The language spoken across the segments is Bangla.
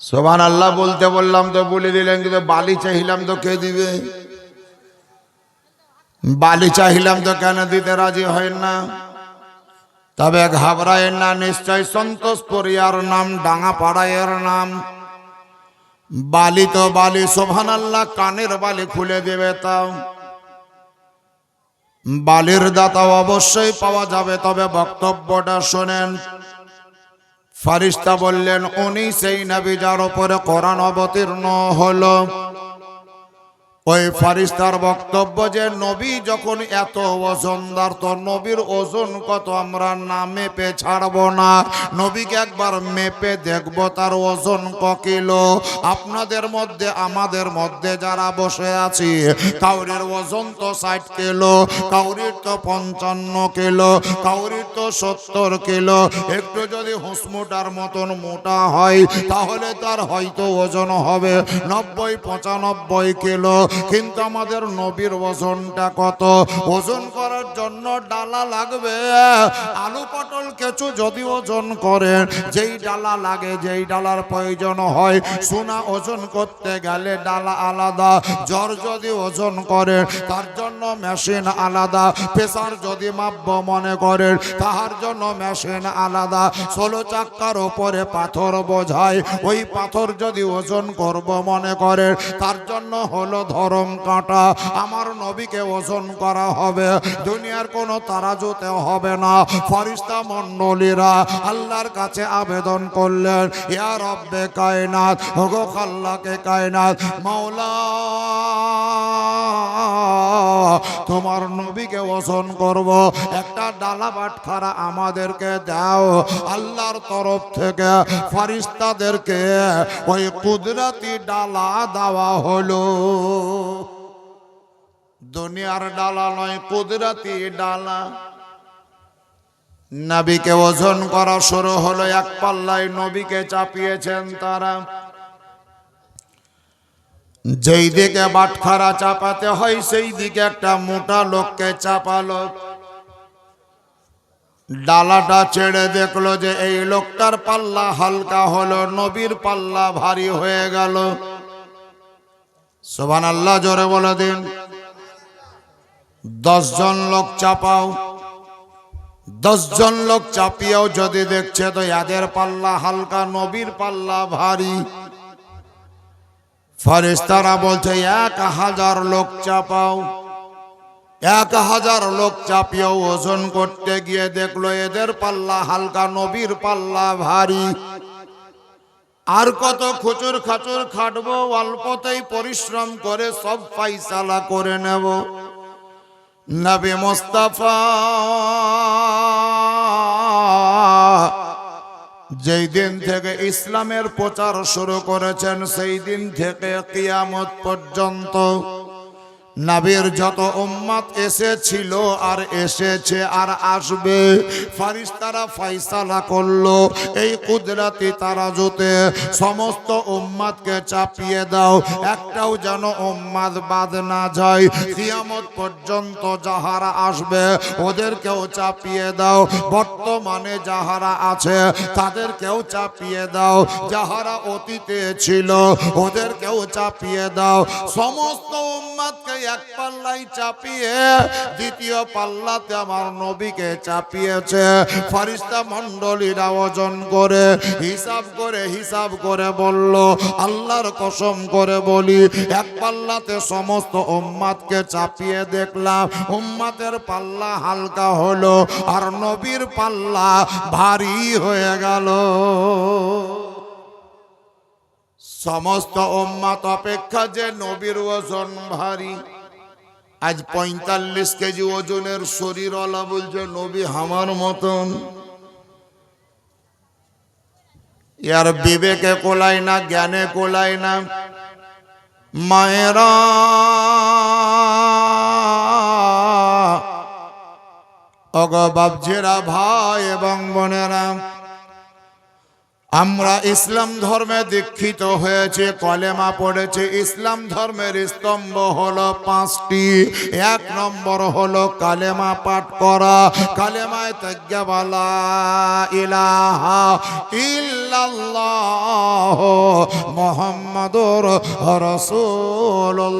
সুবহানাল্লাহ বলতে বললাম তো বলে দিলেন, কিন্তু বালি চাইলাম তো কে দিবে? বালি চাইলাম তো কেন দিতে রাজি হয় না? তবে ঘাবড়ায়েন না, নিশ্চয় সন্তোষপুরিয়ার নাম ডাঙ্গাপাড়ায়ের নাম। বালি তো বালি, সুবহানাল্লাহ, কানের বালি খুলে দেবে। তাও বালির দাতা অবশ্যই পাওয়া যাবে। তবে বক্তব্যটা শোনেন। ফারিস্তা বললেন, উনি সেই নবী যার উপরে কোরআন অবতীর্ণ হলো। ওই ফারিস্তার বক্তব্য যে নবী যখন এত ওজনদার, তো নবীর ওজন কত আমরা না মেপে ছাড়বো না, নবীকে একবার মেপে দেখব তার ওজন ক কিলো। আপনাদের মধ্যে আমাদের মধ্যে যারা বসে আছি, কাউরির ওজন তো 60 কিলো, কাউরির তো 55 কিলো, কাউরির তো 70 কিলো। একটু যদি হুসমুটার মতন মোটা হয় তাহলে তার হয়তো ওজন হবে 90-95 কিলো। কিন্তু আমাদের নবীর ওজনটা কত? ওজন করার জন্য ডালা লাগবে। আলু পটল কেঁচু যদি ওজন করেন, যেই ডালা লাগে, যেই ডালার প্রয়োজন হয়, সোনা ওজন করতে গেলে ডালা আলাদা। জ্বর যদি ওজন করেন তার জন্য মেশিন আলাদা। প্রেসার যদি মাপব মনে করেন তাহার জন্য মেশিন আলাদা। 16 চাক্কার ওপরে পাথর বোঝায়, ওই পাথর যদি ওজন করব মনে করেন তার জন্য হলো ধরম কাঁটা। আমার নবীকে ওজন করা হবে, দুনিয়ার কোনো তারাজুতে হবে না। ফেরেশতা মণ্ডলীরা আল্লাহর কাছে আবেদন করলেন, ইয়া রব্বে কায়নাত, ওগো খাল্লাকে কায়নাত, মাওলা, তোমার নবীকে ওজন করব, একটা ডালা বাটখারা আমাদেরকে দাও। আল্লাহর তরফ থেকে ফেরেশতাদেরকে ওই কুদরতি ডালা দেওয়া হলো। দুনিয়ার ডালা নয়, কুদরতি ডালা। নবীকে ওজন করা শুরু হলো। এক পাল্লায় নবীকে চাপিয়েছেন তারা। যেই দিকে বাটখারা চাপাতে হয় সেই দিকে একটা মোটা লোককে চাপালো। ডালাটা ছেড়ে দেখলো যে এই লোকটার পাল্লা হালকা হলো, নবীর পাল্লা ভারী হয়ে গেল। সুবহানাল্লাহ, জোরে বলে দিন। 10 জন লোক চাপাও। 10 জন লোক চাপিয়েও যদি দেখছে তো এদের পাল্লা হালকা, নবীর পাল্লা ভারী। ফেরেশতারা বলছে 1000 লোক চাপাও। 1000 লোক চাপিয়েও ওজন করতে গিয়ে দেখলো এদের পাল্লা হালকা, নবীর পাল্লা ভারী। আর কত খুচুর খাচুর খাটবো, অল্পতেই পরিশ্রম করে সব ফাইসালা করে নেব। নবী মুস্তাফা যেই দিন থেকে ইসলামের প্রচার শুরু করেছেন, সেই দিন থেকে কিয়ামত পর্যন্ত নবীর যত উম্মত এসেছিল আর এসেছে আর আসবে, ফেরেশতারা ফয়সালা করলো এই কুদরতি তারাজুতে সমস্ত উম্মতকে চাপিয়ে দাও, একটাও যেন উম্মত বাদ না যায়। কিয়ামত পর্যন্ত যাহারা আসবে ওদেরকেও চাপিয়ে দাও। বর্তমানে যাহারা আছে তাদেরকেও চাপিয়ে দাও, যাহারা অতীতে ছিল ওদেরকেও চাপিয়ে দাও। সমস্ত উম্মতকে এক পাল্লাই চাপিয়ে দ্বিতীয় পাল্লাতে আমার নবীকে চাপিয়েছে। ফেরেশতা মণ্ডলীরা ওজন করে হিসাব করে বলল, আল্লাহর কসম করে বলি, এক পাল্লাতে সমস্ত উম্মতকে চাপিয়ে দেখলাম উম্মতের পাল্লা হালকা হলো আর নবীর পাল্লা ভারী হয়ে গেল। সমস্ত উম্মত অপেক্ষা যে নবীর ওজন ভারী। আজ 45 কেজি ওজনের শরীরওয়ালা বলছে নবী আমার মতন। ইয়ার বিবেকে কোলায় না, জ্ঞানে কোলায় না। মায়েরা, ওগো বাপজিরা, ভাই এবং বোনেরা, আমরা ইসলাম ধর্মে দীক্ষিত হয়েছে, কলেমা পড়েছে। ইসলাম ধর্মের স্তম্ভ হলো 5টি। 1 নম্বর হলো কালেমা পাঠ করা। কালেমায় তাজ্ঞা লা ইলাহা ইল্লাল্লাহ ইল্লাল্লাহ মুহাম্মাদুর রাসূলুল্লাহ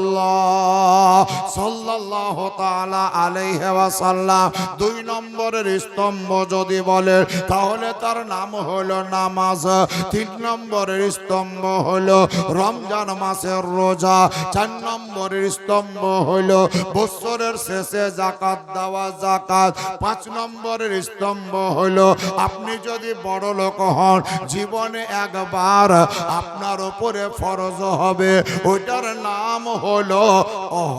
সাল্লাল্লাহু তাআলা আলাইহি ওয়াসাল্লাম। 2 নম্বরের স্তম্ভ যদি বলে তাহলে তার নাম হলো নামাজ। 3 নম্বরের স্তম্ভ হলো রমজান মাসের রোজা। 4 নম্বরের স্তম্ভ হলো বছরের শেষে যাকাত দেওয়া যাকাত। 5 নম্বরের স্তম্ভ হলো আপনি যদি বড় লোক হন জীবনে একবার আপনার উপরে ফরজ হবে, ওইটার নাম হলো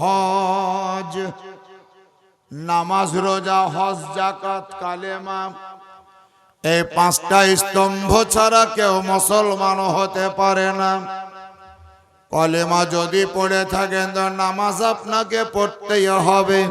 হজ। নামাজ, রোজা, হজ, যাকাত, কালেমা, এই 5টা স্তম্ভ ছাড়া কেউ মুসলমান হতে পারে না। কলেমা যদি পড়ে থাকেন তো নামাজ আপনাকে পড়তেই হবে।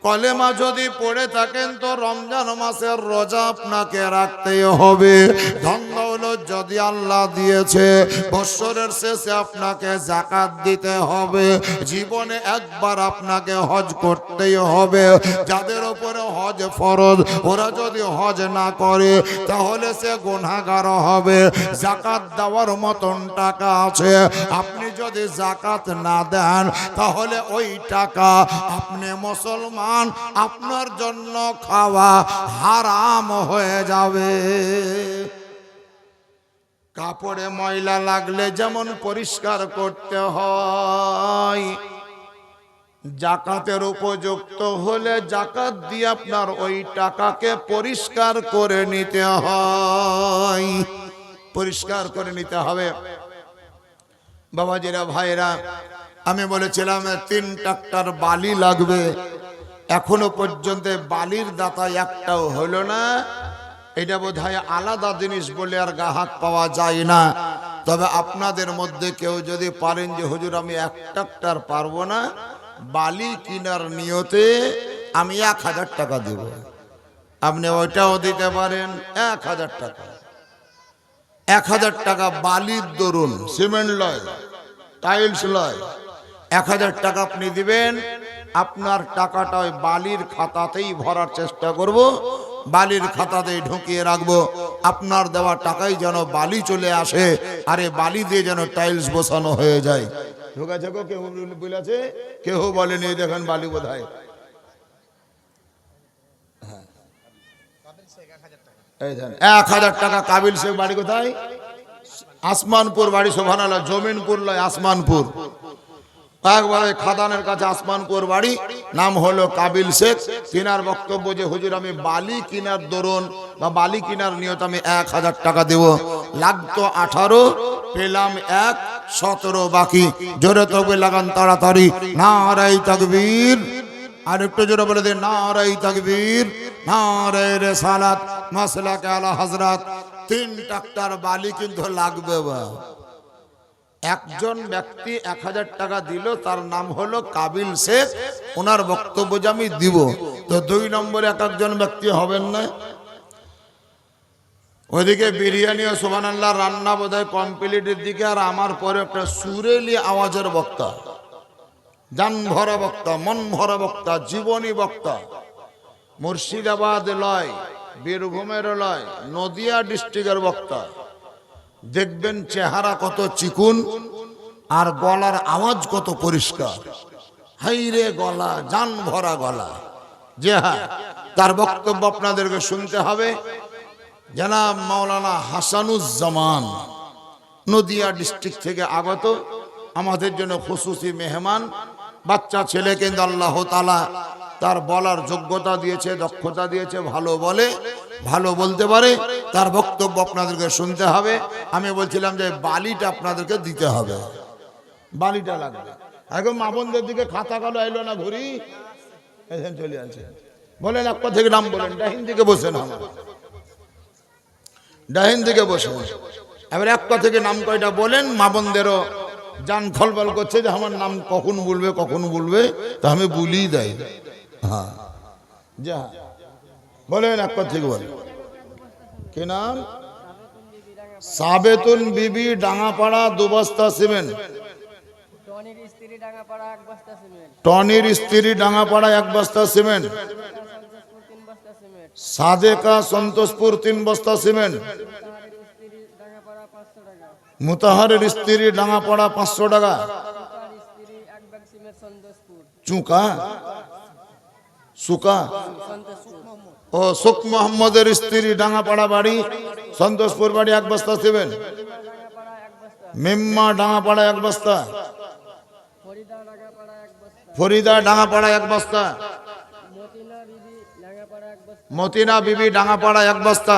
কলেমা যদি পড়ে থাকেন তো রমজান মাসের রোজা আপনাকে রাখতেই হবে। ধন দৌলত যদি আল্লাহ দিয়েছে বছরের শেষে আপনাকে যাকাত দিতে হবে। জীবনে একবার আপনাকে হজ করতেই হবে। যাদের উপরে হজ ফরজ ওরা যদি হজ না করে তাহলে সে গুনাহগার হবে। যাকাত দেওয়ার মতন টাকা আছে, আপনি যদি যাকাত না দেন তাহলে ওই টাকা আপনি মুসলমান, আপনার জন্য খাওয়া হারাম হয়ে যাবে। কাপড়ে ময়লা লাগলে যেমন পরিষ্কার করতে হয়, যাকাতের উপযুক্ত হলে যাকাত দিয়ে আপনার ওই টাকাকে পরিষ্কার করে নিতে হয়। পরিষ্কার করে নিতে হবে। বাবাজিরা, ভাইরা, আমি বলেছিলাম 3 ট্রাক্টর বালি লাগবে। এখনো পর্যন্ত বালির দাতা একটাও হলো না। এটা বোধহয় আলাদা জিনিস বলে আর গ্রাহক পাওয়া যায় না। তবে আপনাদের মধ্যে কেউ যদি পারেন যে হুজুর আমি 1 ট্রাক্টর পারবো না, বালি কিনার নিয়তে আমি 1000 টাকা দেব, আপনি ওইটাও দিতে পারেন। 1000 টাকা, 1000 টাকা বালির দরুন, সিমেন্ট লয়, টাইলস লয়, 1000 টাকা আপনি দিবেন। আপনার টাকাটা ওই বালির খাতাতেই ভরার চেষ্টা করব, বালির খাতাতেই ঢুকিয়ে রাখবো। আপনার দেওয়া টাকাই যেন বালি চলে আসে, আরে বালি দিয়ে যেন টাইলস বসানো হয়ে যায়। ঢুকেছে গো, কেউ বলেছে, কেউ বলেনি। দেখেন বালি বোধহয় 1000 টাকা। কাবিল শেখ বাড়ি কোথায়? আসমানপুর বাড়ি। সুবহানাল্লাহ, জমিনপুর লয়, আসমানপুর। একবারে খাদানের কাছে আসমানপুর বাড়ি। নাম হলো কাবিল শেখ। তিনার বক্তব্য যে হুজুর আমি বালি কিনার দরুন বা বালি কিনার নিয়ত আমি 1000 টাকা দেব। লাগতো 18, পেলাম 1, 17 বাকি। জোরে তকবীর লাগান তাড়াতাড়ি। নারায়ে তাকবীর। আর একটু জোরে বলে দেন নারায়ে তাকবীর, নারায়ে রিসালাত, মাসলাকে আলা হযরত। 3 ট্রাক্টর বালি কিন্তু লাগবে। বা একজন ব্যক্তি 1000 টাকা দিল, তার নাম হলো কাবিল শেখ। ওনার বক্তব্য যে আমি দিব। তো 2 নম্বরে একজন ব্যক্তি হবেন না। ওইদিকে বিরিয়ানি ও সুবহানাল্লাহ রান্না বোধহয় কমপ্লিটের দিকে, আর আমার পরে একটা সুরেলি আওয়াজের বক্তা, জান ভরা বক্তা, মন ভরা বক্তা, জীবনী বক্তা। মুর্শিদাবাদ লয়, বীরভূমের লয়, নদিয়া ডিস্ট্রিক্টের বক্তা। দেখবেন চেহারা কত চিকুন আর গলার আওয়াজ কত পরিষ্কার। হাইরে গলা, জান ভরা গলা। যে হ্যাঁ, তার বক্তব্য আপনাদেরকে শুনতে হবে। জনাব মাওলানা হাসানুজ্জামান, নদিয়া ডিস্ট্রিক্ট থেকে আগত, আমাদের জন্য খুশুসি মেহমান। বাচ্চা ছেলে, কিন্তু আল্লাহ তাআলা তার বলার যোগ্যতা দিয়েছে, দক্ষতা দিয়েছে, ভালো বলে, ভালো বলতে পারে। তার বক্তব্য আপনাদেরকে শুনতে হবে। আমি বলছিলাম যে বালিটা আপনাদেরকে দিতে হবে, বালিটা লাগবে। এখন মা বোনদের দিকে খাতা কালো এলো না, ঘুরি চলে আছে। বলেন এক কথা থেকে নাম বলেন। ডাহিন দিকে বসেন, আমার ডাহিন দিকে বসে। এবার এক কথা থেকে নাম কয়টা বলেন। মা বোনদেরও জান খলবল করছে যে আমার নাম কখন বলবে, কখন বলবে, তা আমি বলি দেয়। হ্যাঁ, যা বলেন এক কথা থেকে বলেন। কি নাম? সাবেতুন বিবি, ডাঙ্গাপাড়া 2 বস্তা সিমেন্ট। টনির স্ত্রী, ডাঙ্গাপাড়া 1 বস্তা সিমেন্ট। সাদেকা, সন্তোষপুর 3 বস্তা সিমেন্ট। মুতাহারের স্ত্রী ডাঙ্গাপাড়া 500 টাকা। চুকা সুকা ও সুখ মোহাম্মদের স্ত্রী ডাঙ্গাপাড়া বাড়ি সন্তোষপুর বাড়ি 1 বস্তা দেবেন। মেম্মা ডাঙ্গাপাড়া 1 বস্তা। ফরিদা ডাঙ্গাপাড়া 1 বস্তা। মতিনা বিবি ডাঙ্গাপাড়া 1 বস্তা।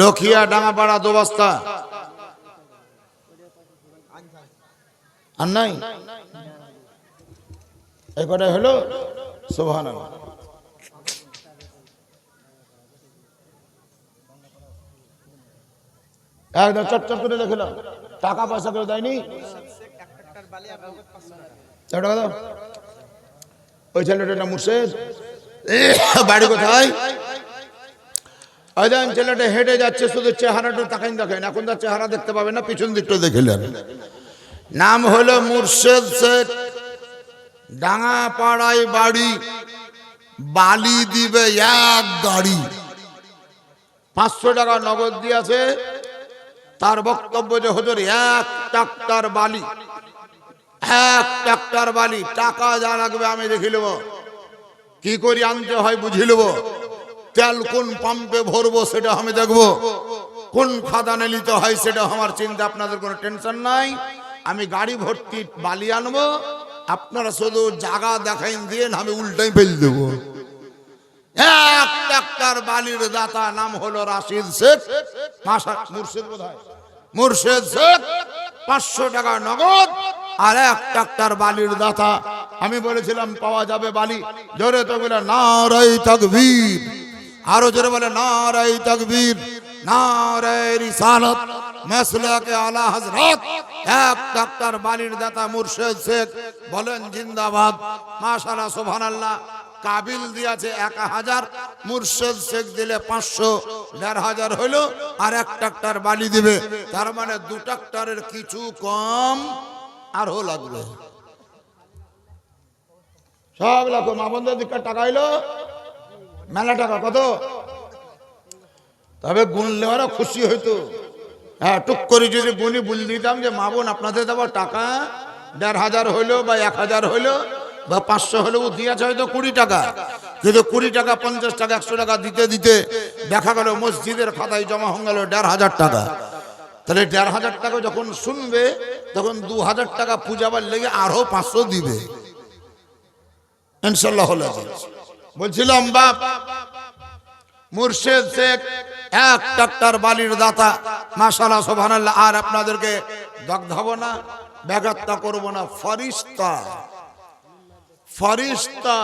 লখিয়া ডাঙ্গাপাড়া 2 বস্তা। আর নাই এই কটাই হলো। সুবহানাল্লাহ। একদম চটচট করে দেখলাম। টাকা পয়সা কেউ দেয়নি। টাকা দাও। ওই ছেলেটা মুর্শেদ বাড়ি কোথায়? ছেলেটা হেঁটে যাচ্ছে, শুধু চেহারাটা তাকাইন দেখেন। এখন তার চেহারা দেখতে পাবেন না, পিছন দিকটা দেখলেন। নাম হলো মুর্শেদ শেখ, ডাঙ্গাপাড়ায় বাড়ি। বালি দিবে 1 গাড়ি। 500 টাকা নগদ দিয়েছে। তার বক্তব্য যে হুজুর 1 ট্রাক্টর বালি, 1 ট্রাক্টর বালি, টাকা যা লাগবে আমি দেখে নেব, কি করে আনতে হয় বুঝে নেব, তেল কোন পাম্পে ভরবো সেটা আমি দেখবো, কোন খাদানে নিতে হয় সেটা আমার চিন্তা, আপনাদের কোনো টেনশন নাই। আমি গাড়ি ভর্তি বালি আনবো, আপনারা শুধু জায়গা দেখাইন দিয়ে আমি উল্টাই ফেল দেবো। 1 ট্রাক্টর বালির দাতা নাম হলো রাশিদ শেখ। মুর্শেদ বোধহয়, মুর্শেদ শেখ। 500 টাকা নগদ আর 1 ট্রাক্টর বালির দাতা। আমি বলেছিলাম পাওয়া যাবে বালি। জোরে তো বলে নারায়ে তাকবীর, আরো জোরে বলে নারায়ে তাকবীর, নারায়ে রিসালাত, মাসলাকে আলা হযরত। 1 ট্রাক্টর বালির দাতা মুর্শেদ শেখ, বলেন জিন্দাবাদ। মাশাআল্লাহ, সুবহানাল্লাহ। কাবিল দিয়েছে 1000, মুর্শেদ শেখ দিলে 500, 1500 হলো। আর 1 ট্রাক্টর বালি দিবে, তার মানে 2 ট্রাক্টরের কিছু কম আরও লাগবে। সব লাগবে। মা বন্ধের দিককার টাকা এলো মেলা টাকা। কত? তবে গুনলে ওরা খুশি হইতো। হ্যাঁ, টুক করে যদি গুনি বল দিতাম যে মা বোন আপনাদের দেওয়া টাকা 1500 হইলো বা 1000 হইলো বা 500 হলেও দিয়েছে হয়তো 20 টাকা, কিন্তু 20 টাকা 50 টাকা 100 টাকা দিতে দিতে দেখা গেল মসজিদের খাতায় জমা হয়ে গেল 1500 টাকা। তাহলে 1500 টাকা যখন শুনবে তখন 2000 টাকা পূজাবার লেগে আরো 500 দিবে ইনশাআল্লাহ। হলো বলছিলাম বাপ মুর্শেদ শেখ 1 ট্রাক্টর বালির দাতা। মাশাআল্লাহ, সুবহানাল্লাহ। আর আপনাদেরকে দগ্ধাবো না, ব্যাঘাতটা করবো না। ফরিস্তা, ফরিস্তা।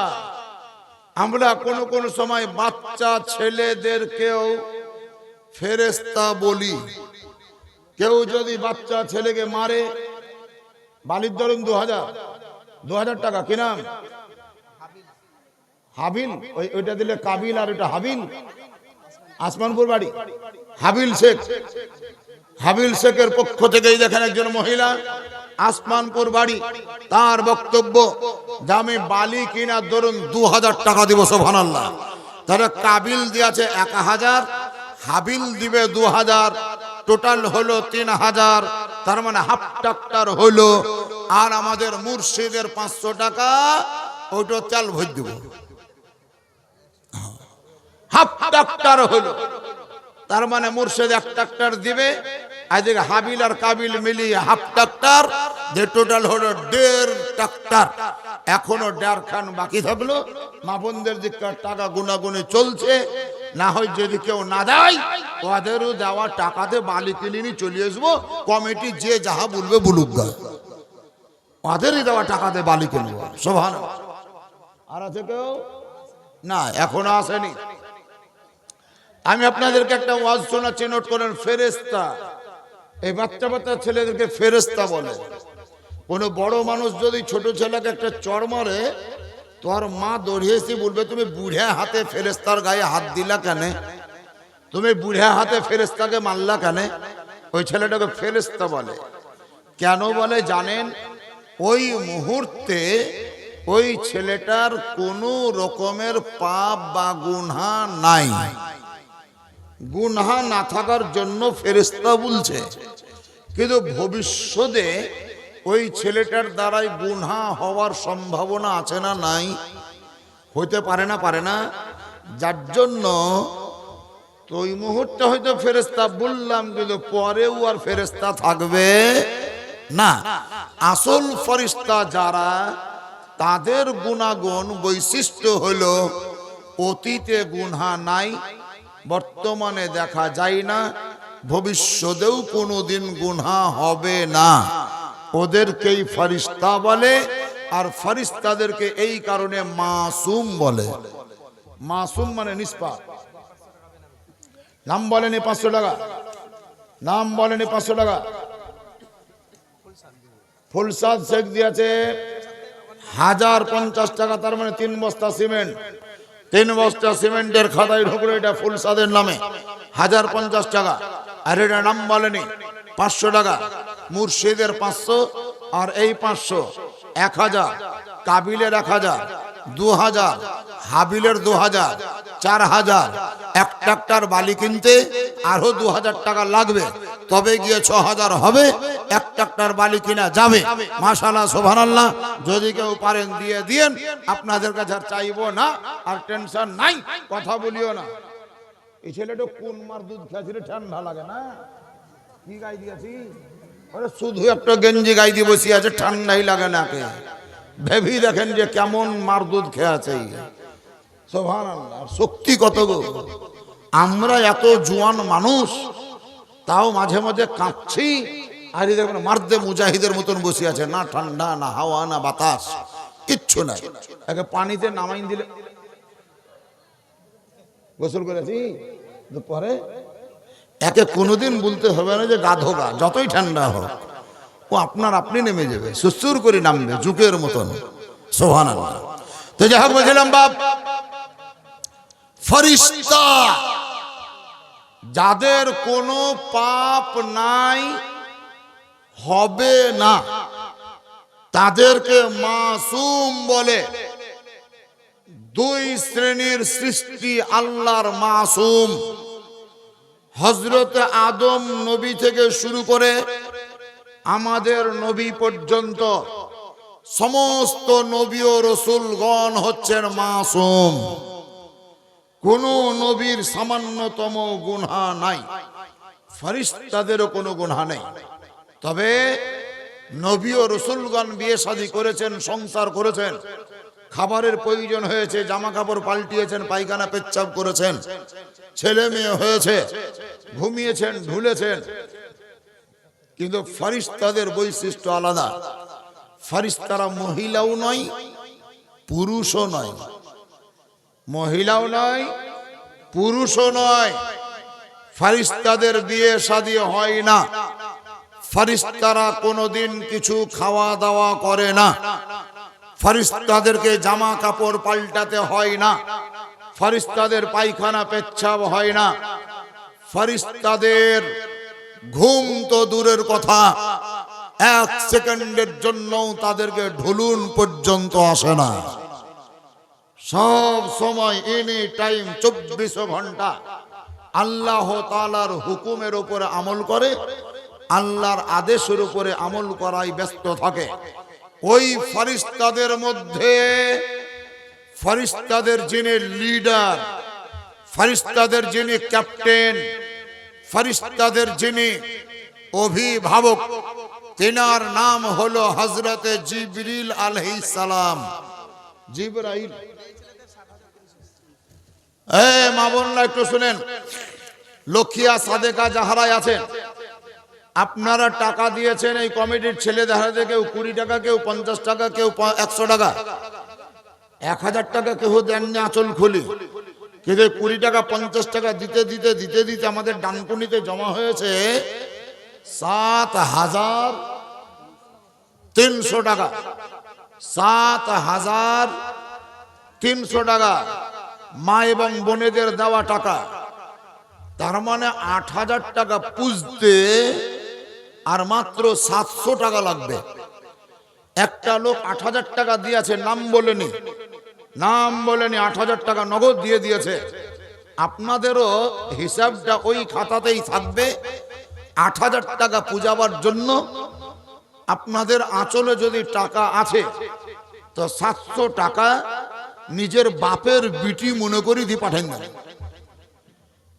আমরা কোন সময় বাচ্চা ছেলেদেরকেও ফেরেশতা বলি। কেউ যদি বাচ্চা ছেলেকে মারে, বালির ধরুন 2000 টাকা। কি নাম? হাবিল। ওইটা দিলে কাবিল, আর ওইটা হাবিল। আসমানপুর বাড়ি হাবিল শেখ। হাবিল শেখের পক্ষ থেকেই দেখেন একজন মহিলা, আসমানপুর বাড়ি। তার বক্তব্য যে আমি বালি কিনা ধরুন 2000 টাকা দিব। সুবহানাল্লাহ। তাহলে কাবিল দিয়েছে 1000, হাবিল দিবে 2000, টোটাল হলো 3000। তার মানে হাফ ট্রাক্টর হলো। আর আমাদের মুর্শিদের 500 টাকা, ওইটা তেল ভরে দেব। হাফ ট্রাক্টর হলো। তার মানে মুর্শিদ 1 ট্রাক্টর দিবে, আজকে হাবিল আর কাবিল মিলিয়ে হাফ ট্রাক্টর, যে টোটাল হলো 1.5 ট্রাক্টর। এখনো 1.5 খান বাকি থাকলো। মা বোনদের দিককার টাকা গুনাগুনি চলছে। না হয় যদি কেউ না দেয়, ওদেরও দেওয়া টাকাতে বালি কিনে নিয়ে চলে আসবো। কমিটি যে যাহা বলবে বলুক, ওদেরই দেওয়া টাকাতে বালি কিনবো। সুবহানাল্লাহ। আর আছে কেউ? না, এখনো আসেনি। আমি আপনাদেরকে একটা ওয়াজ শোনাচ্ছি, নোট করেন। ফেরেশতা, এই বাচ্চা বাচ্চা ছেলেদেরকে ফেরেশতা বলে। কোনো বড় মানুষ যদি ছোট ছেলেকে একটা চড় মারে, তোর মা দৌড়িয়েছি বলবে তুমি বুড়া হাতে ফেরেশতার গায়ে হাত দিলা কেন? তুমি বুড়া হাতে ফেরেশতাকে মারলা কেন? ওই ছেলেটাকে ফেরেশতা বলে। কেন বলে জানেন? ওই মুহূর্তে ওই ছেলেটার কোনো রকমের পাপ বা গুনাহ নাই। গুনাহ না থাকার জন্য ফেরেশতা বলছে, কিন্তু ভবিষ্যতে ওই ছেলেটার দ্বারাই গুনাহ হওয়ার সম্ভাবনা আছে না নাই? হইতে পারে না, পারে না। যার জন্য তো ওই মুহূর্তে হয়তো ফেরেশতা বললাম, কিন্তু পরেও আর ফেরেশতা থাকবে না। আসল ফেরেশতা যারা, তাদের গুণাগুণ বৈশিষ্ট্য হলো অতীতে গুনাহ নাই, বর্তমানে দেখা যায় না, ভবিষ্যতেও কোনোদিন গুনাহ হবে না। ওদেরকেই ফেরেশতা বলে। আর ফেরেশতাদেরকে এই কারণে মাসুম বলে। মাসুম মানে নিষ্পাপ। নাম বলেনি 500 টাকা, নাম বলেনি 500 টাকা। ফুলসাদ শেখ দিয়েছে 1050 টাকা, তার মানে 3 বস্তা সিমেন্ট। 3 বস্তা সিমেন্টের খাতায় ঢুকলো, এটা ফুলসাদের নামে 1050 টাকা। আর এটা নাম বলেনি 500 টাকা। মুর্শিদের 500 আর এই 500, 1000, কাবিলের 1000, 2000, হাবিলের 2000, 4000। এক ট্রাক্টর বালি কিনতে আরো 2000 টাকা লাগবে, তবে গিয়ে 6000 হবে। এক ট্রাক্টর বালি কিনা যাবে। মাশাআল্লাহ, সুবহানাল্লাহ। যদি কেউ পারেন দিয়ে দিয়েন, আপনাদের কাছে আর চাইবো না, আর টেনশন নাই, কথা বলিও না। এই ছেলেটা কোন মার দুধ খেয়েছিল, ঠান্ডা লাগে না? কি গাই দিয়েছি? শুধু একটা গেঞ্জি গাই দিয়ে বসে আছে, ঠান্ডাই লাগে না। কে ভেবি দেখেন যে কেমন মার দুধ খেয়েছে। সুবহানাল্লাহ, শক্তি কত গো! আমরা এত জোয়ান মানুষ, তাও মাঝে মাঝে কাঁপছি। আর এই দেখবেন মার্দে মুজাহিদের মতন বসে আছে, না ঠান্ডা, না হাওয়া, না বাতাস, কিচ্ছু নাই। একে পানিতে নামাই দিলে গোসল করেছি, পরে একে কোনোদিন বলতে হবে না যে গাধোগা, যতই ঠান্ডা হোক ও আপনার আপনি নেমে যাবে, সুসুর করে নামবে জুকের মতন। সুবহানাল্লাহ। তো যাই হোক, বলছিলাম বাপ, ফেরেশতা যাদের কোনো পাপ নাই, হবে না, তাদেরকে মাসুম বলে। 2 শ্রেণীর সৃষ্টি আল্লাহর মাসুম। হযরত আদম নবী থেকে শুরু করে আমাদের নবী পর্যন্ত সমস্ত নবী ও রাসূলগণ হচ্ছেন মাসুম। কোন নবীর সামান্যতম গুনাহ নাই, ফেরেশতাদেরও কোনো গুনাহ নেই। তবে নবী ও রাসূলগণ বিয়ে শাদী করেছেন, সংসার করেছেন, খাবারের প্রয়োজন হয়েছে, জামা কাপড় পাল্টিয়েছেন, পায়খানা পেচ্ছাব করেছেন, ছেলে মেয়ে হয়েছে, ঘুমিয়েছেন, ঢুলেছেন। কিন্তু ফেরেশতাদের বৈশিষ্ট্য আলাদা। ফেরেশতারা মহিলাও নয়, পুরুষও নয়, মহিলাও নয়, পুরুষও নয়। ফেরেশতাদের বিয়ে শাদী হয় না। ফেরেশতারা কোনোদিন কিছু খাওয়া দাওয়া করে না। ফেরেশতাদেরকে জামা কাপড় পাল্টাতে হয় না। ফেরেশতাদের পায়খানা পেচ্ছাব হয় না। ফেরেশতাদের ঘুম তো দূরের কথা, 1 সেকেন্ডের জন্য তাদেরকে ঢুলুন পর্যন্ত আসে না। সব সময় এনি টাইম 24 ঘন্টা আল্লাহ তাআলার হুকুমের উপরে আমল করে, আল্লাহর আদেশের উপরে আমল করায় ব্যস্ত থাকে। ওই ফেরেশতাদের মধ্যে ফেরেশতাদের যিনি লিডার, ফেরেশতাদের যিনি ক্যাপ্টেন, ফেরেশতাদের যিনি অভিভাবক, তিনার নাম হলো হযরতে জিবরিল আলাইহিস সালাম। জিবরাইল। মা বোনরা একটু শুনেন, লক্ষিয়া সাদেকা যাহারাই আছেন, আপনারা টাকা দিয়েছেন এই কমিটির ছেলে দেখাতে, কেউ 20 টাকা, কেউ 50 টাকা, কেউ 100 টাকা, 1000 টাকা কেউ দেননি আঁচল খুলি। কিন্তু 20 টাকা 50 টাকা দিতে দিতে দিতে দিতে আমাদের ডানকুনিতে জমা হয়েছে 7300 টাকা। 7300 টাকা মা এবং বোনেদের দেওয়া টাকা। তার মানে 8000 টাকা পুষতে আর মাত্র 700 টাকা লাগবে। একটা লোক 8000 টাকা দিয়েছে, নাম বলেনি, নাম বলেনি, 8000 টাকা নগদ দিয়ে দিয়েছে। আপনাদেরও হিসাবটা ওই খাতাতেই থাকবে। ৮,০০০ টাকা পূজাবার জন্য আপনাদের আঁচলে যদি টাকা আছে তো ৭০০ টাকা নিজের বাপের বিটি মনে করি দিয়ে পাঠান দেন।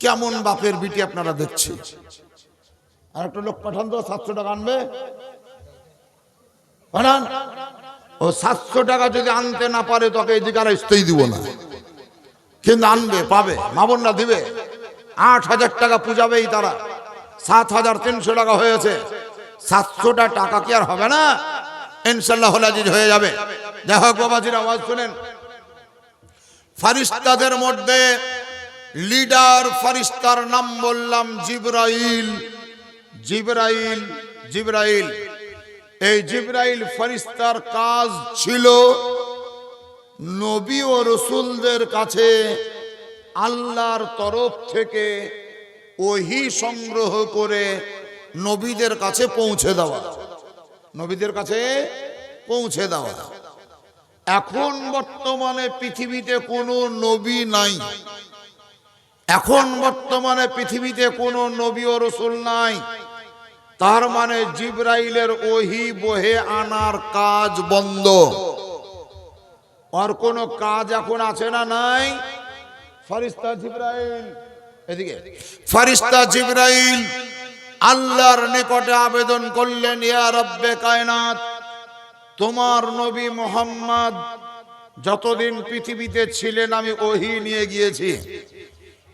কেমন বাপের বিটি আপনারা দেখছি। আর একটা লোক পাঠান তো ৭০০ টাকা আনবে, পাঠান। ও ৭০০ টাকা যদি আনতে না পারে তোকে এদিকে আর আসতেই দিব না, কিন্তু আনবে, পাবে, মা বোনরা দিবে। ৮,০০০ টাকা পূজাবেই তারা। ৭,৩০০ টাকা হয়েছে। ৭০০টা টাকা কি আর হবে না? ইনশাআল্লাহ হাজির হয়ে যাবে। যাই হোক বাবাজির আওয়াজ শুনেন। ফারিস্তাদের মধ্যে লিডার ফারিস্তার নাম বললাম জিবরাইল। জিবরাইল জিবরাইল এই জিবরাইল ফারিস্তার কাজ ছিল নবী ও রসুলদের কাছে আল্লাহর তরফ থেকে ওহী সংগ্রহ করে নবীদের কাছে পৌঁছে দেওয়া। নবীদের কাছে পৌঁছে দেওয়া। এখন বর্তমানে পৃথিবীতে কোনো নবী নাই। এখন বর্তমানে পৃথিবীতে কোনো নবী ও রসুল নাই। তার মানে জিবরাইলের ওহী বহে আনার কাজ বন্ধ। আর কোন কাজ এখন আছে না নাই? ফারিস্তা জিবরাইল, এদিকে ফারিস্তা জিবরাইল আল্লাহর নিকটে আবেদন করলেন, ইয়া রব্বে কায়নাত, তোমার নবী মুহাম্মদ যতদিন পৃথিবীতে ছিলেন আমি ওহী নিয়ে গিয়েছি।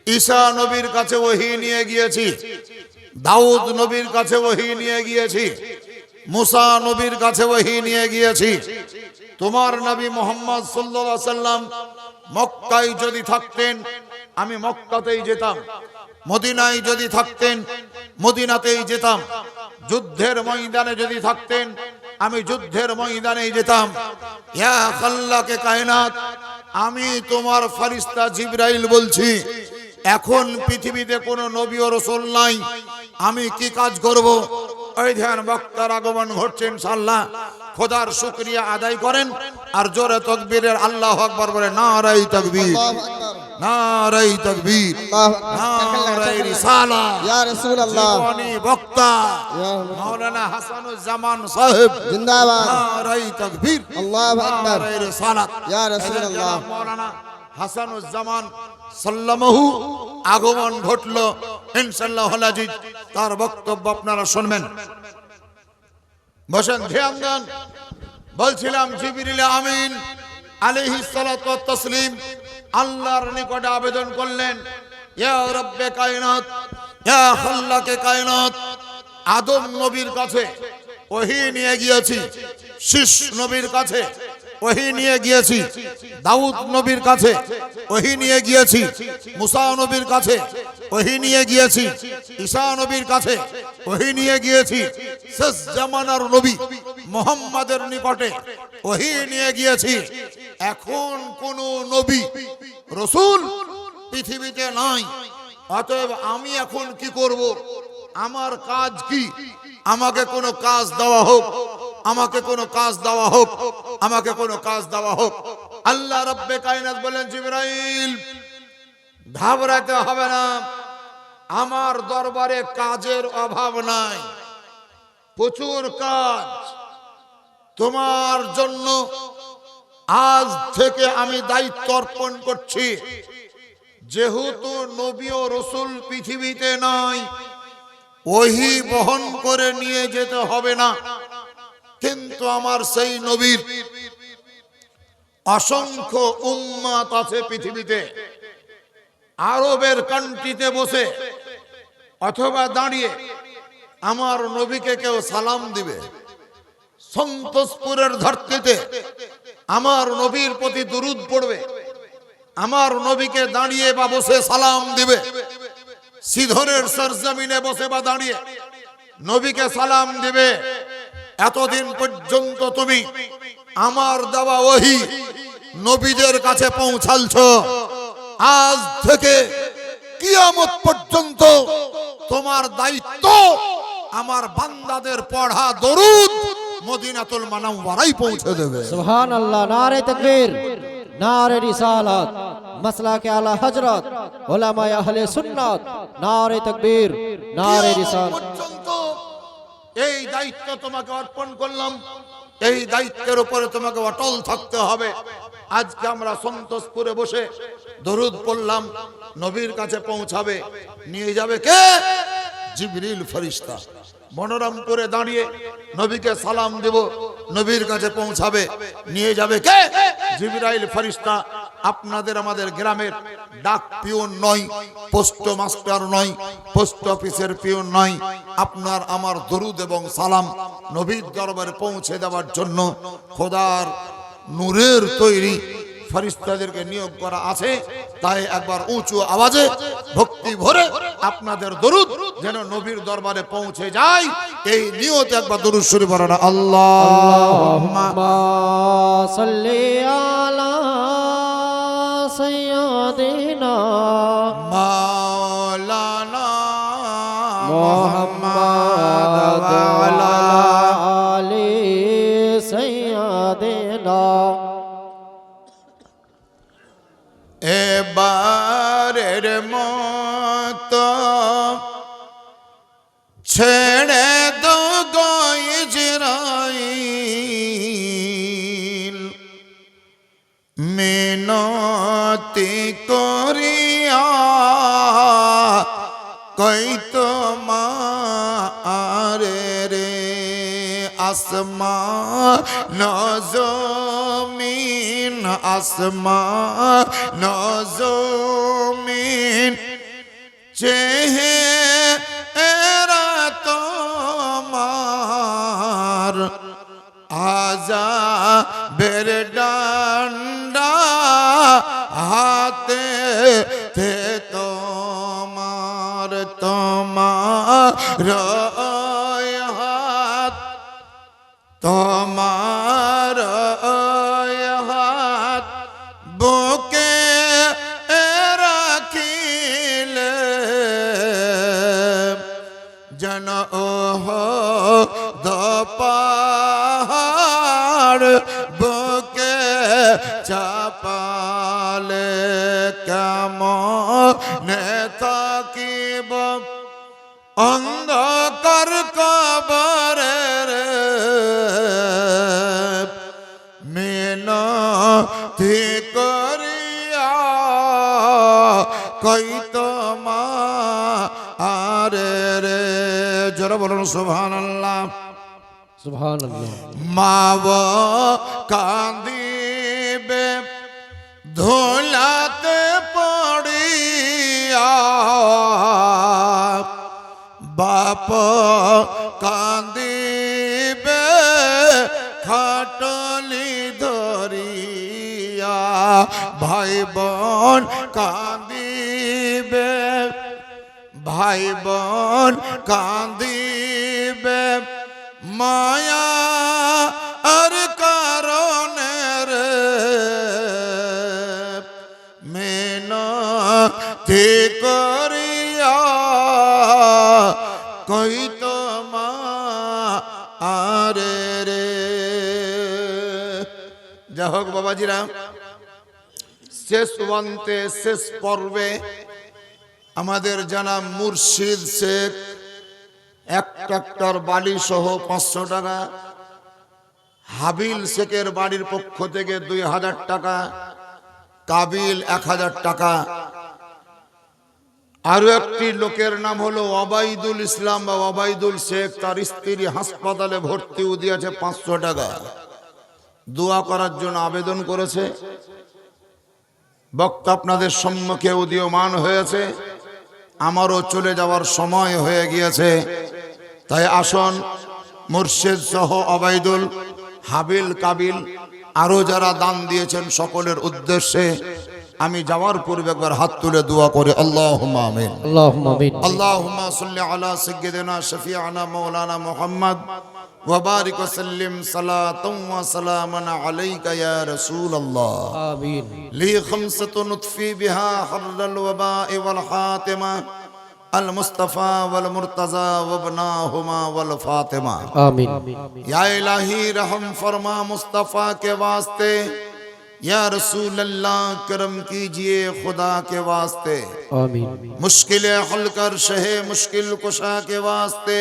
ঈসা নবীর কাছে ওহী নিয়ে গিয়েছি, দাউদ নবীর কাছে ওহী নিয়ে গিয়েছি, মুসা নবীর কাছে ওহী নিয়ে গিয়েছি। তোমার নবী মুহাম্মদ সাল্লাল্লাহু আলাইহি সাল্লাম মক্কায় যদি থাকতেন আমি মক্কাতেই যেতাম, মদিনায় যদি থাকতেন মদিনাতেই যেতাম, যুদ্ধের ময়দানে যদি থাকতেন আমি যুদ্ধের ময়দানেই যেতাম। ইয়া খাল্লাকে কায়নাত, আমি তোমার ফারিস্তা জিবরাইল বলছি, এখন পৃথিবীতে কোনো নবী ও রাসূল নাই, আমি কি কাজ করব? ওই ধ্যান বক্তার আগমন ঘটছে, ইনশাআল্লাহ খোদার শুকরিয়া আদায় করেন আর জোরে তাকবীরের আল্লাহু আকবার বলে নারায়ে তাকবীর, নারায়ে তাকবীর, নারায়ে রিসালাত, ইয়া রাসূলুল্লাহ। জীবনী বক্তা মাওলানা হাসানুজ্জামান সাহেব জিন্দাবাদ, নারায়ে তাকবীর, আল্লাহু আকবার, নারায়ে রিসালাত, ইয়া রাসূলুল্লাহ। মাওলানা হাসানুজ্জামান সাল্লামাহু আগমন ঘটলো, ইনশাআল্লাহ হাজির তার বক্তব্য আপনারা শুনবেন। বসেন, ধ্যান দেন। বলছিলাম জিবরিল আমিন আলাইহিস সালাতু ওয়াত তাসলিম আল্লাহর নিকটে আবেদন করলেন, ইয়া রব্বে কায়নাত, ইয়া খাল্লাকে কায়নাত, আদম নবীর কাছে ওহী নিয়ে গিয়েছি, শীষ নবীর কাছে ওহী নিয়ে গিয়েছি, দাউদ নবীর কাছে ওহী নিয়ে গিয়েছি, মুসা নবীর কাছে ওহী নিয়ে গিয়েছি, ঈসা নবীর কাছে ওহী নিয়ে গিয়েছি, শেষ জামানার নবী মুহাম্মাদের নিকটে ওহী নিয়ে গিয়েছি। এখন কোন নবী রাসূল পৃথিবীতে নাই। অতএব আমি এখন কি করব? আমার কাজ কি? আমাকে কোনো কাজ দেওয়া হোক, আমাকে কোনো কাজ দেওয়া হোক, আমাকে কোনো কাজ দেওয়া হোক। আল্লাহ রব্বে কায়নাত বলেন, জিবরাইল ঘাবড়াতে হবে না, আমার দরবারে কাজের অভাব নাই, প্রচুর কাজ তোমার জন্য আজ থেকে আমি দায়িত্ব অর্পণ করছি। যেহেতু নবী ও রাসূল পৃথিবীতে নাই, ওহী বহন করে নিয়ে যেতে হবে না, কিন্তু আমার সেই নবীর অসংখ্য উম্মত আছে পৃথিবীতে। আরবের কান্ট্রিতে বসে অথবা দাঁড়িয়ে আমার নবীকে কেউ সালাম দিবে, সন্তোষপুরের ধরতিতে আমার নবীর প্রতি দুরূদ পড়বে, আমার নবীকে দাঁড়িয়ে বা বসে সালাম দিবে, সিধরের সরজমিনে বসে বা দাঁড়িয়ে নবীকে সালাম দিবে। এতদিন পর্যন্ত তুমি আমার দেওয়া ওহী নবীদের কাছে পৌঁছালছো, আজ থেকে কিয়ামত পর্যন্ত তোমার দায়িত্ব আমার বান্দাদের পড়া দরুদ মদিনাতুল মুনাওয়ারায় পৌঁছে দেবে। সুবহানাল্লাহ, নারে তাকবীর, নারে রিসালাত, মাসলাকে আলা হযরত উলামায়ে আহলে সুন্নাত নারে তাকবীর নারে রিসালাত পর্যন্ত এই দায়িত্ব তোমাকে অর্পণ করলাম, এই দায়িত্বের উপরে তোমাকে অটল থাকতে হবে। আজকে আমরা সন্তোষপুরে বসে দরুদ পড়লাম, নবীর কাছে পৌঁছাবে, নিয়ে যাবে কে? জিবরিল ফেরেশতা। মনোরমপুরে দাঁড়িয়ে নবীকে সালাম দেব, নবীর কাছে পৌঁছাবে, নিয়ে যাবে কে? জিবরাইল ফেরেশতা। আপনাদের আমাদের গ্রামের ডাক পিয়ন নয়, পোস্ট মাস্টার নয়, পোস্ট অফিসের পিয়ন নয়। আপনার আমার দরুদ এবং সালাম নবীর দরবারে পৌঁছে দেওয়ার জন্য খোদার নূরের তৈরি ফেরেশতাদেরকে নিয়োগ করা আছে। তাই একবার উঁচু আওয়াজে ভক্তি ভরে আপনাদের দরুদ যেন নবীর দরবারে পৌঁছে যায়, এই নিয়তে একবার দরুদ শরীফ পড়ুন। আল্লাহুম্মা সাল্লি আলা সাইয়্যিদিনা মাওলানা মুহাম্মাদ ওয়া আলা আলি সাইয়্যিদিনা। এবারের মতো ছেড়ে দো গো ইজরাইল, মিনতি করিয়া কই তোমার রে আসমান জমিন, আসমান জমিন চেহারা তোমার আযাবের ডান্ডা হাতে তে তোমার, তোমার হাত, তোমার হাত বুকে রাখিলে যেন পাহাড় বুকে চাপালে কেমনে থাকিব অন্ধকার কবরের মিনতি করিয়া কই তোমার রে। জোরে বলুন সুবহানাল্লাহ। সুবহানাল্লাহ। মাব কান্দিবে ধুলাতে পড়িয়া, বাপ কান্দিবে খাটলি ধরিয়া, ভাই বোন কান্দিবে, ভাই বোন কান্দিবে মায়া আর কারণে রে মিনতি করিয়া কই তোমার রে। যা হোক বাবাজিরা, শেষ ওয়ান্তে শেষ পর্বে আমাদের জানা মুর্শিদ শেখ এক ট্রাক্টর বালি সহ 500 টাকা, হাবিল শেখের বাড়ির পক্ষ থেকে 2000 টাকা, কাবিল 1000 টাকা, আরো একটি লোকের নাম হলো ওবাইদুল ইসলাম বা ওবাইদুল শেখ, তার স্ত্রী হাসপাতালে ভর্তি, দিয়েছে 500 টাকা। দোয়া করার জন্য আবেদন করেছে। বক্তা আপনাদের সম্মুখে উদীয়মান হয়েছে, আমারও চলে যাওয়ার সময় হয়ে গিয়েছে। তাই আসুন মুর্শিদ সহ ওবাইদুল, হাবিল, কাবিল আরো যারা দান দিয়েছেন সকলের উদ্দেশ্যে আমি যাওয়ার পূর্বে একবার হাত তুলে দোয়া করে। আল্লাহুম্মা আমিন। আল্লাহুম্মা আমিন। আল্লাহুম্মা সাল্লি আলা সাইয়্যিদিনা শাফিআনা মাওলানা মুহাম্মদ ওয়া বারিক ওয়া সাল্লিম সালাতান ওয়া সালামান আলাইকা ইয়া রাসূলুল্লাহ। আমিন। লি খামসাতুন নুতফি বিহা হাররাল ওয়াবা'i ওয়াল হাতিমা আল মুস্তাফা ওয়াল মুরতাজা ওয়া ইবনাহুমা ওয়াল ফাতিমা। आमीन। या इलाही रहम फरमा मुस्तफा के वास्ते, या रसूल अल्लाह करम कीजिए खुदा के वास्ते, आमीन मुश्किलें हल कर शहे मुश्किल कुशा के वास्ते,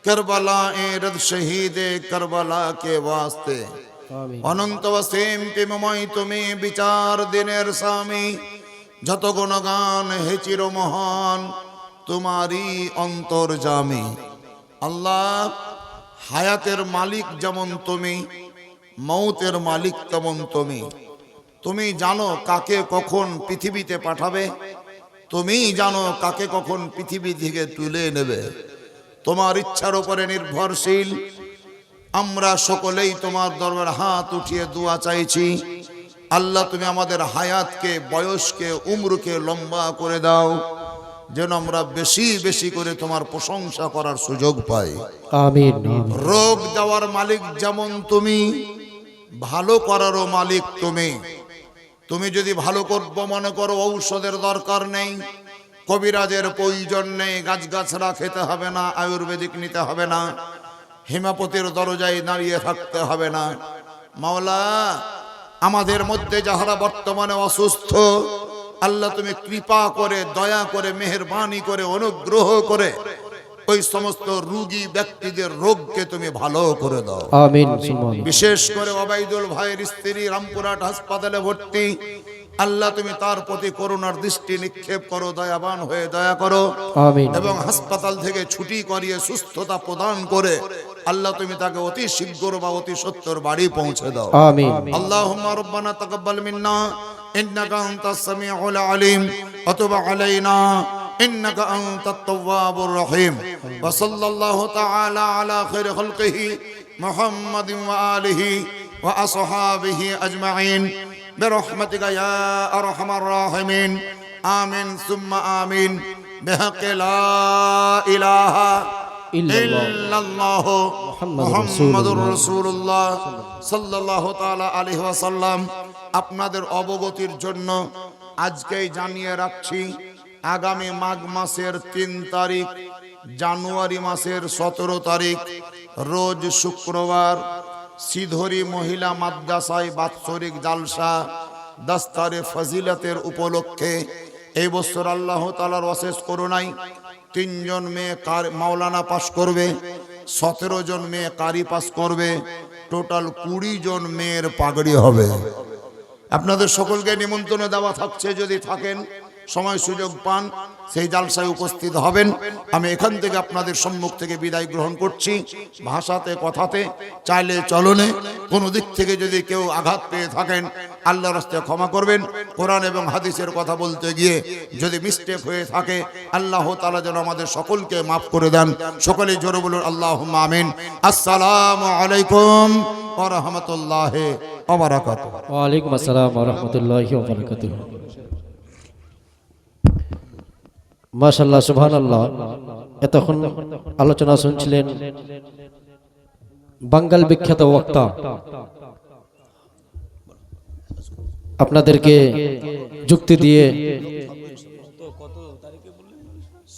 करबला ए रद शहीद करबला के वास्ते, आमीन অনন্ত অসীম প্রেমময় তুমি বিচার দিনের স্বামী, যত গুণগান হে চিরমহান তোমারই অন্তর্যামী। আল্লাহ, হায়াতের মালিক যেমন তুমি, মৌতের মালিক তেমন তুমি। তুমি জানো কাকে কখন পৃথিবীতে পাঠাবে, তুমি জানো কাকে কখন পৃথিবী থেকে তুলে নেবে। তোমার ইচ্ছার উপরে নির্ভরশীল আমরা সকলেই তোমার দরবারে হাত উঠিয়ে দোয়া চাইছি। আল্লাহ, তুমি আমাদের হায়াতকে, বয়সকে, উম্রকে লম্বা করে দাও, যেন আমরা বেশি বেশি করে তোমার প্রশংসা করার সুযোগ পাই। আমিন। রোগ দেওয়ার মালিক যেমন তুমি, ভালো করারও মালিক তুমি। তুমি যদি ভালো করবো মনে করো, ঔষধের দরকার নেই, কবিরাজের প্রয়োজন নেই, গাছগাছরা খেতে হবে না, আয়ুর্বেদিক নিতে হবে না, হেমাপতির দরজায় দাঁড়িয়ে থাকতে হবে না। মাওলা, আমাদের মধ্যে যাহারা বর্তমানে অসুস্থ, আল্লাহ তুমি কৃপা করে, দয়া করে, মেহেরবানি করে, অনুগ্রহ করে ওই সমস্ত রোগী ব্যক্তিদের রোগকে তুমি ভালো করে দাও। আমিন। বিশেষ করে ওবাইদুল ভাইয়ের স্ত্রী রামপুরহাট হাসপাতালে ভর্তি, আল্লাহ তুমি তার প্রতি করুণার দৃষ্টি নিক্ষেপ করো, দয়াবান হয়ে দয়া করো। আমিন। এবং হাসপাতাল থেকে ছুটি করিয়ে সুস্থতা প্রদান করে আল্লাহ তুমি তাকে অতি শীঘ্র বা অতি সত্বর বাড়ি পৌঁছে দাও। আমিন। আল্লাহুম্মা রব্বানা তাকাব্বাল মিন্না ইন্নাকা আনতাস সামিউল আলিম ওয়া তুব আলাইনা ইন্নাকা আনতাত তাওয়াবুর রহিম। ওয়া সাল্লাল্লাহু তাআলা আলা খায়রি খালকিহি মুহাম্মাদিন ওয়া আলিহি ওয়া আসহাবিহি আজমাইন বিরহমাতিকা ইয়া আরহামার রাহিমিন। আমিন সুম্মা আমিন। বিহাক্কি লা ইলাহা ইল্লাল্লাহ মুহাম্মাদুর রাসূলুল্লাহ সাল্লাল্লাহু তাআলা আলাইহি ওয়াসাল্লাম। আপনাদের অবগতির জন্য আজকেই জানিয়ে রাখছি, আগামী মাঘ মাসের 3 তারিখ, জানুয়ারি মাসের 17 তারিখ রোজ শুক্রবার সিধরি মহিলা মাদ্রাসায় বাৎসরিক জালসা দাস্তারে ফজিলতের উপলক্ষে এই বছর আল্লাহ তাআলার অশেষ করুণায় 3 জন মেয়ে মাওলানা পাস করবে, 17 জন মেয়ে কারি পাস করবে, টোটাল 20 জন মেয়ের পাগড়ি হবে। আপনাদের সকলকে নিমন্ত্রণ দেওয়া থাকছে, যদি থাকেন সময় সুযোগ পান সেই জালসায় উপস্থিত হবেন। আমি এখান থেকে আপনাদের সম্মুখ থেকে বিদায় গ্রহণ করছি। ভাষাতে, কথাতে, চাইলে চলনে কোনো দিক থেকে যদি কেউ আঘাত পেয়ে থাকেন আল্লাহর রাস্তায় ক্ষমা করবেন। কোরআন এবং হাদিসের কথা বলতে গিয়ে যদি মিস্টেক হয়ে থাকে আল্লাহ তাআলা যেন আমাদের সকলকে মাফ করে দেন। সকলেই জোরে বলুন আল্লাহুম্মা আমিন। আসসালামু আলাইকুম ওয়া রাহমাতুল্লাহি ওয়া বারাকাতুহু। ওয়া আলাইকুম আসসালাম ওয়া রাহমাতুল্লাহি ওয়া বারাকাতুহু। মাশাআল্লাহ, সুবহানাল্লাহ। এতক্ষণ আলোচনা শুনছিলেন বাঙ্গাল বিখ্যাত বক্তা। আপনাদেরকে যুক্তি দিয়ে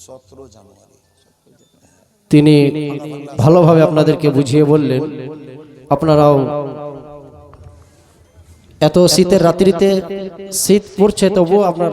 17 জানুয়ারি তিনি ভালোভাবে আপনাদেরকে বুঝিয়ে বললেন। আপনারাও এত শীতের রাত্রিতে, শীত পড়ছে তবুও আপনারা